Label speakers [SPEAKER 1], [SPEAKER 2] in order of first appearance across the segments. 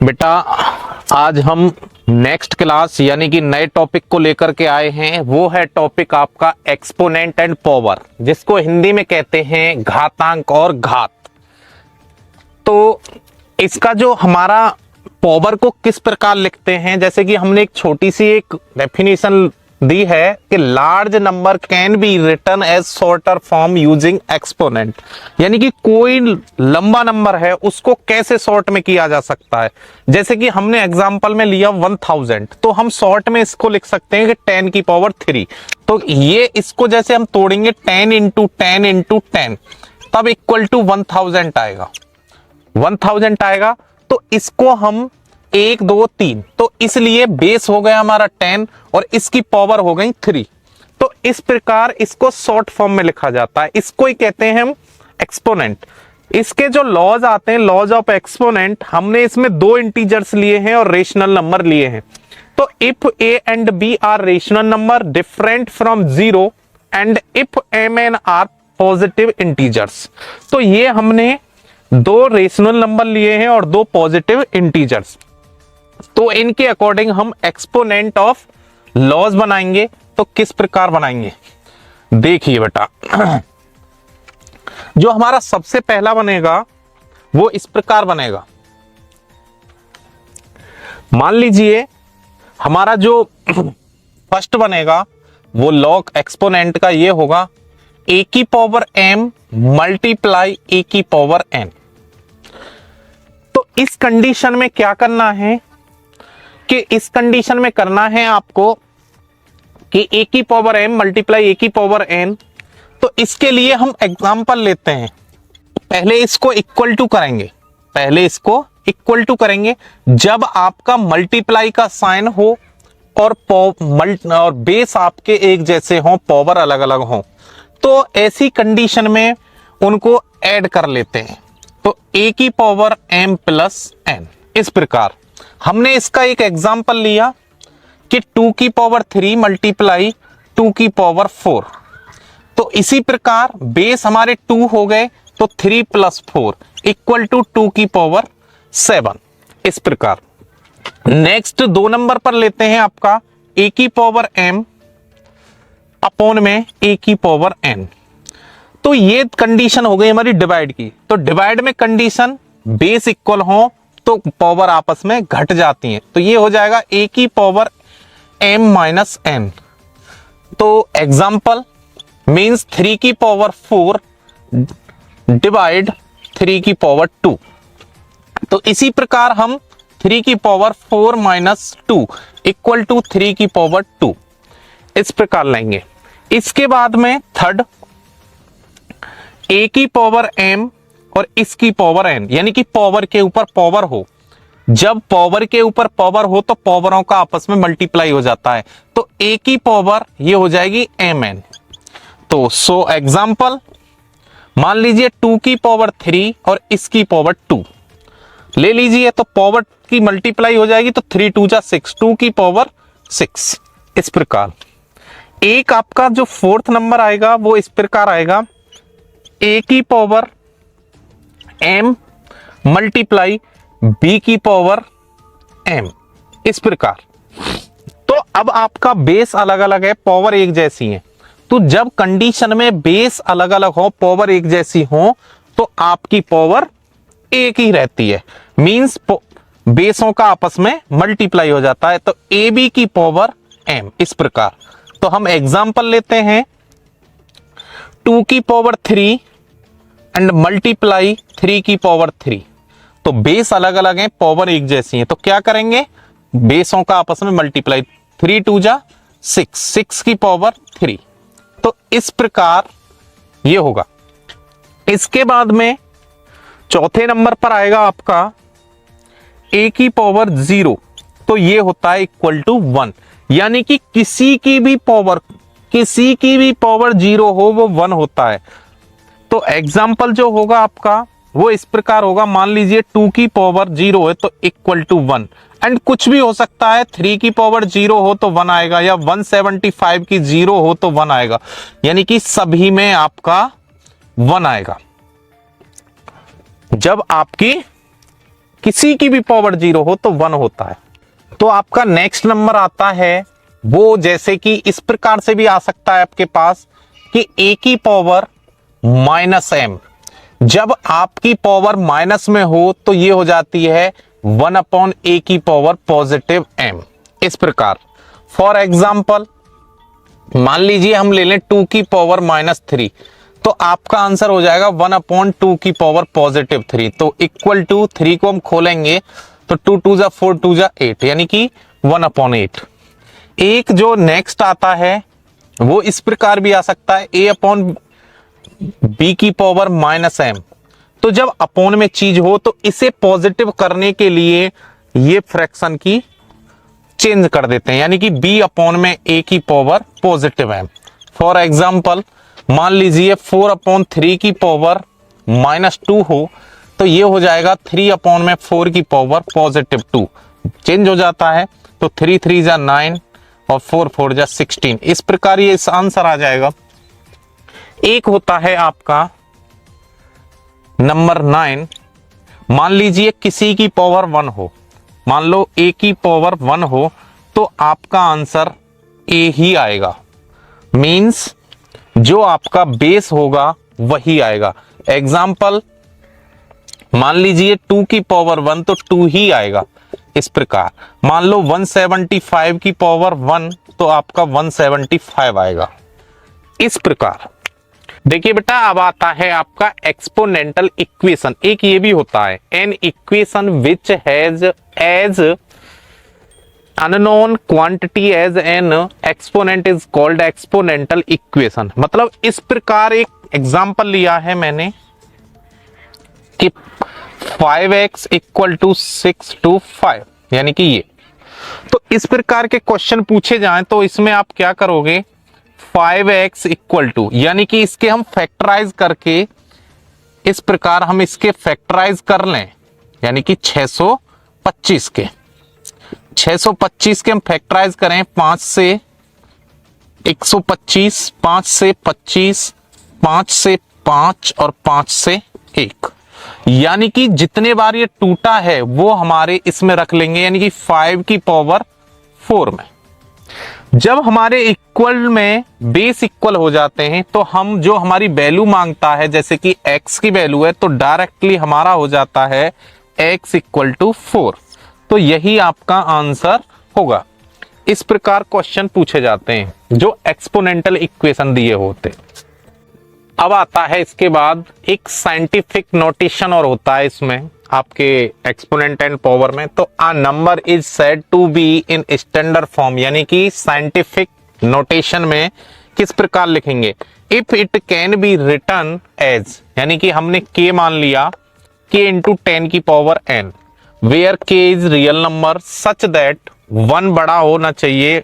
[SPEAKER 1] बेटा आज हम नेक्स्ट क्लास यानी कि नए टॉपिक को लेकर के आए हैं। वो है टॉपिक आपका एक्सपोनेंट एंड पावर, जिसको हिंदी में कहते हैं घातांक और घात। तो इसका जो हमारा पावर को किस प्रकार लिखते हैं, जैसे कि हमने एक छोटी सी एक डेफिनेशन दी है कि large number can be written as shorter form using exponent, यानी कि कोई लंबा नंबर है उसको कैसे शॉर्ट में किया जा सकता है। जैसे कि हमने एग्जांपल में लिया 1000, तो हम शॉर्ट में इसको लिख सकते हैं कि 10 की पावर 3। तो ये इसको जैसे हम तोड़ेंगे 10 इंटू 10 इंटू 10, तब इक्वल टू 1000 आएगा। 1000 आएगा। तो इसको हम 1 2 3, तो इसलिए बेस हो गया हमारा 10 और इसकी पावर हो गई 3। तो इस प्रकार इसको शॉर्ट फॉर्म में लिखा जाता है, इसको ही कहते हैं हम एक्सपोनेंट। इसके जो लॉज आते हैं, लॉज ऑफ एक्सपोनेंट, हमने इसमें 2 इंटीजर्स लिए हैं और रेशनल नंबर लिए हैं। तो if a and b are rational number different from 0 and if m n are positive integers, तो ये हमने 2 रेशनल नंबर लिए हैं और 2 पॉजिटिव इंटीजर्स। तो इनके अकॉर्डिंग हम एक्सपोनेंट ऑफ लॉज बनाएंगे। तो किस प्रकार बनाएंगे, देखिए बेटा। जो हमारा सबसे पहला बनेगा वो इस प्रकार बनेगा। मान लीजिए हमारा जो फर्स्ट बनेगा वो लॉग एक्सपोनेंट का ये होगा a की पावर m मल्टीप्लाई a की पावर n। तो इस कंडीशन में क्या करना है कि इस कंडीशन में करना है आपको कि a की पावर m मल्टीप्लाई a की पावर n। तो इसके लिए हम एग्जांपल लेते हैं। पहले इसको इक्वल टू करेंगे, पहले इसको इक्वल टू करेंगे जब आपका मल्टीप्लाई का साइन हो और बेस आपके एक जैसे हो, पावर अलग अलग हो। तो ऐसी कंडीशन में उनको ऐड कर लेते हैं। तो a की पावर m प्लस n। इस प्रकार हमने इसका एक एग्जांपल लिया कि 2 की पावर 3 मल्टीप्लाई 2 की पावर 4। तो इसी प्रकार बेस हमारे 2 हो गए, तो 3 प्लस 4 इक्वल टू 2 की पावर 7। इस प्रकार नेक्स्ट 2 नंबर पर लेते हैं आपका a की पावर m अपॉन में a की पावर n। तो ये कंडीशन हो गई हमारी डिवाइड की। तो डिवाइड में कंडीशन बेस इक्वल हो तो पावर आपस में घट जाती हैं। तो ये हो जाएगा a की पावर m माइनस n। तो एग्जाम्पल मीन्स 3 की पावर 4 डिवाइड 3 की पावर 2। तो इसी प्रकार हम 3 की पावर 4 माइनस 2 इक्वल टू 3 की पावर 2 इस प्रकार लेंगे। इसके बाद में थर्ड a की पावर m और इसकी पावर n, यानी कि पावर के ऊपर पावर हो। जब पावर के ऊपर पावर हो तो पावरों का आपस में मल्टीप्लाई हो जाता है। तो a की पावर ये हो जाएगी mn। तो सो एग्जांपल मान लीजिए 2 की पावर 3 और इसकी पावर 2 ले लीजिए, तो पावर की मल्टीप्लाई हो जाएगी। तो 3 2 जा 6, 2 की पावर 6। इस प्रकार एक आपका जो फोर्थ नंबर आएगा वो इस प्रकार आएगा a की पावर m मल्टीप्लाई b की पावर m। इस प्रकार तो अब आपका बेस अलग अलग है, पावर एक जैसी है। तो जब कंडीशन में बेस अलग अलग हो, पावर एक जैसी हो, तो आपकी पावर एक ही रहती है। मींस बेसों का आपस में मल्टीप्लाई हो जाता है। तो ए बी की पावर m। इस प्रकार तो हम एग्जांपल लेते हैं 2 की पावर 3 एंड मल्टीप्लाई 3 की पावर 3। तो बेस अलग अलग हैं, पावर एक जैसी है। तो क्या करेंगे, बेसों का आपस में मल्टीप्लाई, 3 2 जा 6, 6 की पावर 3। तो इस प्रकार ये होगा। इसके बाद में चौथे नंबर पर आएगा आपका a की पावर 0। तो ये होता है इक्वल टू 1, यानी कि किसी की भी पावर 0 हो वो 1 होता है। तो एग्जाम्पल जो होगा आपका वो इस प्रकार होगा। मान लीजिए 2 की पावर 0 है तो इक्वल टू 1, एंड कुछ भी हो सकता है। 3 की पावर 0 हो तो 1 आएगा, या 175 की 0 हो तो 1 आएगा, यानी कि सभी में आपका 1 आएगा। जब आपकी किसी की भी पावर 0 हो तो 1 होता है। तो आपका नेक्स्ट नंबर आता है वो, जैसे कि इस प्रकार से भी आ सकता है आपके पास कि a की पावर -m, जब आपकी पावर माइनस में हो तो ये हो जाती है 1/a की पावर पॉजिटिव m। इस प्रकार फॉर एग्जाम्पल मान लीजिए हम ले लें 2 की पावर -3, तो आपका आंसर हो जाएगा 1/2 की पावर पॉजिटिव 3। तो इक्वल टू 3 को हम खोलेंगे तो 2 2 जा 4 2 जा 8, यानी कि 1/8। एक जो नेक्स्ट आता है वो इस प्रकार भी आ सकता है a/b की पावर -m। तो जब अपोन में चीज हो तो इसे पॉजिटिव करने के लिए ये फ्रैक्शन की चेंज कर देते हैं, यानी कि b/में a की power positive m। For example मान लीजिए 4/3 की पावर -2 हो तो ये हो जाएगा 3/4 की पावर पॉजिटिव 2, चेंज हो जाता है। तो 3 3 जा 9 और 4 4 जा 16। इस प्रकार ये आंसर आ जाएगा। एक होता है आपका नंबर 9, मान लीजिए किसी की पावर 1 हो, मान लो a की पावर 1 हो तो आपका आंसर a ही आएगा। मींस जो आपका बेस होगा वही आएगा। एग्जाम्पल मान लीजिए 2 की पावर 1 तो 2 ही आएगा। इस प्रकार मान लो 175 की पावर 1 तो आपका 175 आएगा। इस प्रकार देखिए बेटा, अब आता है आपका एक्सपोनेंटल इक्वेशन। एक ये भी होता है an equation which has as unknown quantity as an exponent is called exponential equation. मतलब इस प्रकार एक एग्जांपल लिया है मैंने कि 5x = 6 to 5, यानी कि ये। तो इस प्रकार के क्वेश्चन पूछे जाएं तो इसमें आप क्या करोगे, 5x = यानी कि इसके हम फैक्टराइज करके, इस प्रकार हम इसके फैक्टराइज कर लें, यानी कि 625 के 625 के हम फैक्टराइज करें 5 से 125, 5 से 25, 5 से 5 और 5 से 1, यानी कि जितने बार ये टूटा है वो हमारे इसमें रख लेंगे, यानी कि 5 की पावर 4 में। जब हमारे इक्वल में बेस इक्वल हो जाते हैं तो हम जो हमारी वैल्यू मांगता है, जैसे कि x की वैल्यू है, तो डायरेक्टली हमारा हो जाता है x = 4। तो यही आपका आंसर होगा। इस प्रकार क्वेश्चन पूछे जाते हैं जो एक्सपोनेंटल इक्वेशन दिए होते। अब आता है इसके बाद एक साइंटिफिक नोटेशन और होता है इसमें आपके एक्सपोनेंट एंड पावर में। तो a number is said to be in standard form, यानी कि साइंटिफिक नोटेशन में किस प्रकार लिखेंगे, if it can be written as, यानी कि हमने k मान लिया k × 10 की power n, where k is real number such that 1 बड़ा होना चाहिए,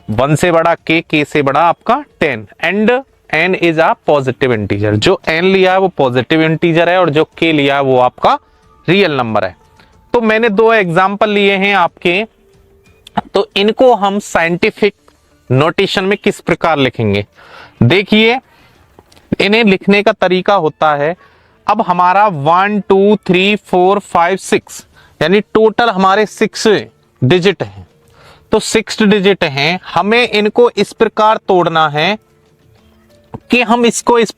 [SPEAKER 1] 1 से बड़ा k से बड़ा आपका 10, and n is a positive integer. जो n लिया है वो पॉजिटिव इंटीजर है और जो k लिया है वो आपका रियल नंबर है। तो मैंने 2 एग्जांपल लिए हैं आपके, तो इनको हम साइंटिफिक नोटेशन में किस प्रकार लिखेंगे, देखिए इन्हें लिखने का तरीका होता है। अब हमारा 1 2 3 4 5 6, यानी टोटल हमारे 6 डिजिट हैं, तो 6 डिजिट हैं। हमें इनको इस प्रकार तोड़ना है कि हम इसको इस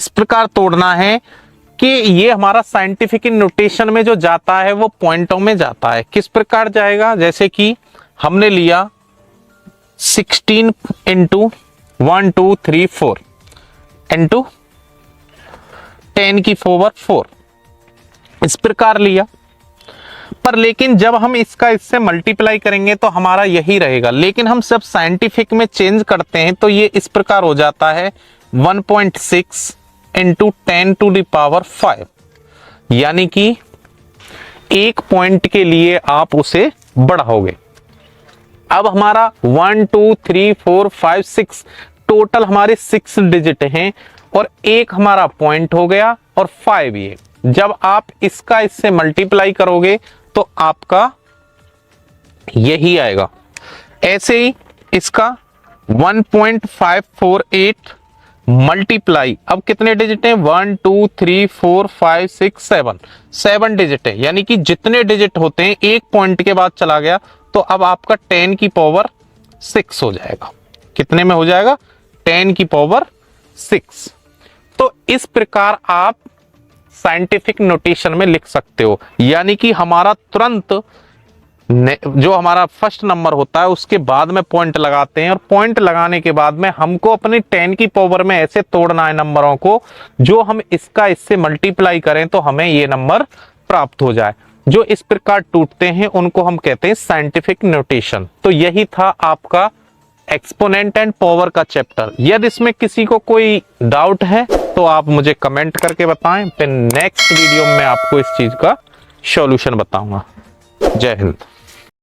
[SPEAKER 1] प्रकार तोड़ना है कि ये हमारा साइंटिफिक नोटेशन में जो जाता है वो पॉइंटों में जाता है। किस प्रकार जाएगा, जैसे कि हमने लिया 16 × 1 2 3 4 × 10 की पावर 4, इस प्रकार लिया। पर लेकिन जब हम इसका इससे मल्टीप्लाई करेंगे तो हमारा यही रहेगा, लेकिन हम सब साइंटिफिक में चेंज करते हैं तो ये इस प्रकार हो जाता है 1.6 × 10⁵, यानी कि एक पॉइंट के लिए आप उसे बढ़ाओगे। अब हमारा 1 2 3 4 5 6 टोटल हमारे 6 डिजिट हैं और एक हमारा पॉइंट हो गया और 5 ये। जब आप इसका इससे मल्टीप्लाई करोगे तो आपका यही आएगा। ऐसे ही इसका 1.548 मल्टीप्लाई, अब कितने डिजिट हैं, 1 2 3 4 5 6 7, 7 डिजिट है, यानी कि जितने डिजिट होते हैं एक पॉइंट के बाद चला गया तो अब आपका 10 की पावर 6 हो जाएगा। कितने में हो जाएगा, 10 की पावर 6। तो इस प्रकार आप साइंटिफिक नोटेशन में लिख सकते हो, यानी कि हमारा तुरंत जो हमारा फर्स्ट नंबर होता है उसके बाद में पॉइंट लगाते हैं, और पॉइंट लगाने के बाद में हमको अपनी 10 की पावर में ऐसे तोड़ना है नंबरों को जो हम इससे मल्टीप्लाई करें तो हमें ये नंबर प्राप्त हो जाए। जो इस प्रकार टूटते हैं उनको हम कहते हैं साइंटिफिक नोटेशन। तो यही था आपका एक्सपोनेंट एंड पावर का चैप्टर। यदि इसमें किसी को कोई डाउट है तो आप मुझे कमेंट करके बताएं, फिर नेक्स्ट वीडियो में आपको इस चीज का सॉल्यूशन बताऊंगा। जय हिंद।